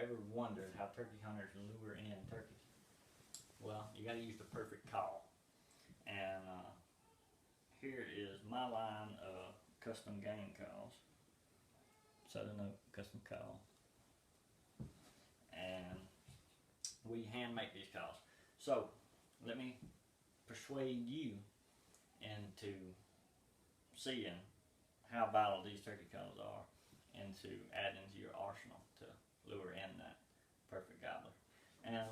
ever wondered how turkey hunters lure in turkeys? Well, you got to use the perfect call. And here is my line of custom game calls. Southern Oak custom call. And we hand make these calls. So let me persuade you into seeing how vital these turkey calls are and to add into your arsenal to lure in that perfect gobbler. And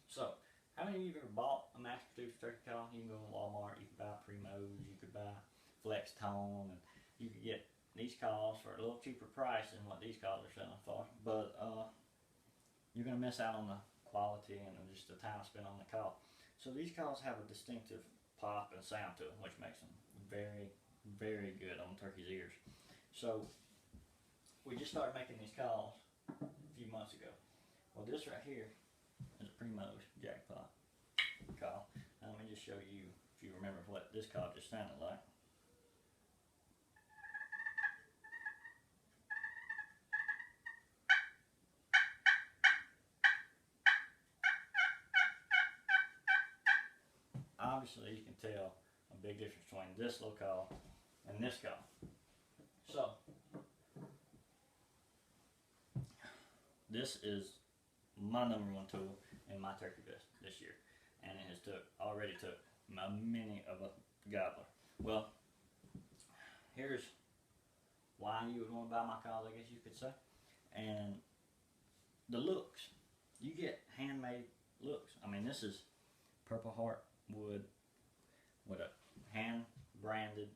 so, how many of you have ever bought a mass-produced turkey call? You can go to Walmart, you can buy Primos, you could buy Flex Tone, and you could get these calls for a little cheaper price than what these calls are selling for. But you're going to miss out on the quality and just the time spent on the call. So these calls have a distinctive pop and sound to them, which makes them very, very good on turkey's ears. So we just started making these calls a few months ago. Well, this right here is a Primos jackpot call. Now let me just show you, if you remember what this call just sounded like. Obviously, you can tell a big difference between this little call and this call. So, this is my #1 tool in my turkey vest this year, and it has already took many of a gobbler. Well, here's why you would want to buy my calls, I guess you could say, and the looks. You get handmade looks. I mean, this is Purple Heart wood with a hand branded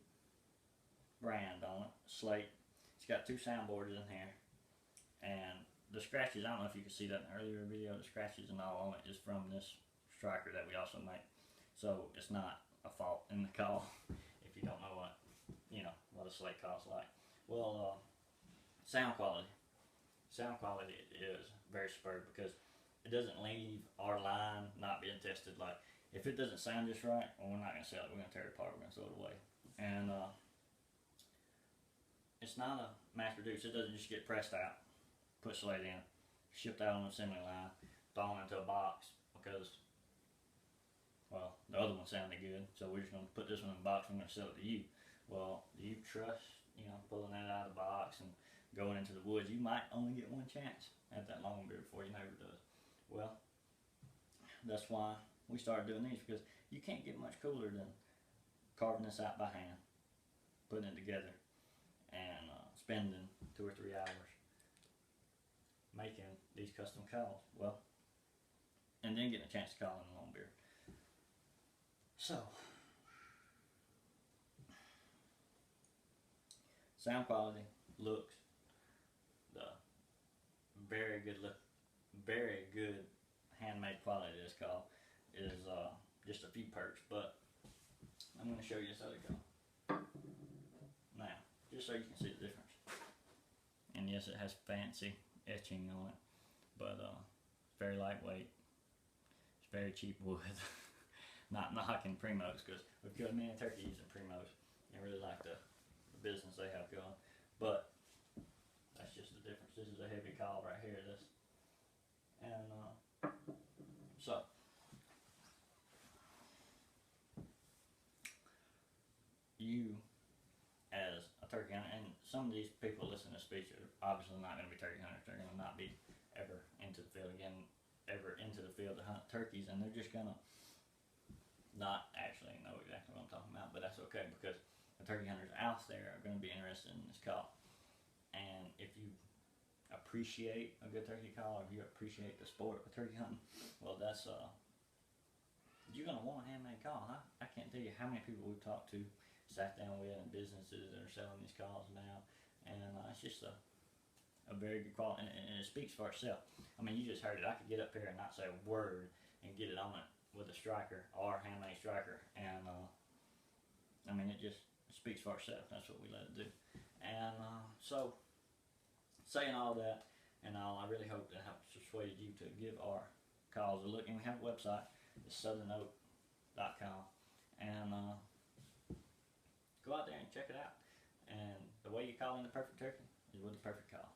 brand on it, slate. It's got 2 soundboards in here, and the scratches, I don't know if you can see that in the earlier video, the scratches and all on it is from this striker that we also make. So it's not a fault in the call if you don't know what a slate call's like. Well, sound quality is very superb because it doesn't leave our line not being tested. Like, if it doesn't sound just right, well, we're not going to sell it. We're going to tear it apart. We're going to throw it away. And it's not a mass produced. It doesn't just get pressed out, put slate in, shipped out on the assembly line, thrown into a box because, well, the other one sounded good. So we're just going to put this one in a box. We're going to sell it to you. Well, do you trust, pulling that out of the box and going into the woods? You might only get one chance at that longbeard before you know it does. Well, that's why we started doing these, because you can't get much cooler than carving this out by hand, putting it together, and spending 2 or 3 hours making these custom calls. Well, and then getting a chance to call in a longbeard. So, sound quality, looks, the very good handmade quality of this call is just a few perks, but I'm going to show you this other call now, just so you can see the difference. And yes, it has fancy etching on it, but it's very lightweight. It's very cheap wood. Not knocking Primos, because we've killed many turkeys using Primos and really like the business they have going, but that's just the difference. This is a heavy call right here, this, and so you as a turkey hunter, and some of these people listening to this speech are obviously not going to be turkey hunters. They're going to not be ever into the field again, ever into the field to hunt turkeys, and they're just going to not actually know exactly what I'm talking about, but that's okay, because the turkey hunters out there are going to be interested in this call. And if you appreciate a good turkey call, or if you appreciate the sport of turkey hunting, well, that's you're going to want a handmade call. I can't tell you how many people we've talked to, sat down with, and businesses that are selling these calls now, and it's just a very good quality, and it speaks for itself. I mean, you just heard it. I could get up here and not say a word and get it on it with a striker or a handmade striker, and I mean, it just speaks for itself. That's what we let it do. And so, saying all that and all, I really hope that helps persuade you to give our calls a look. And we have a website, it's southernoak.com, and go out there and check it out. And the way you call in the perfect turkey is with the perfect call.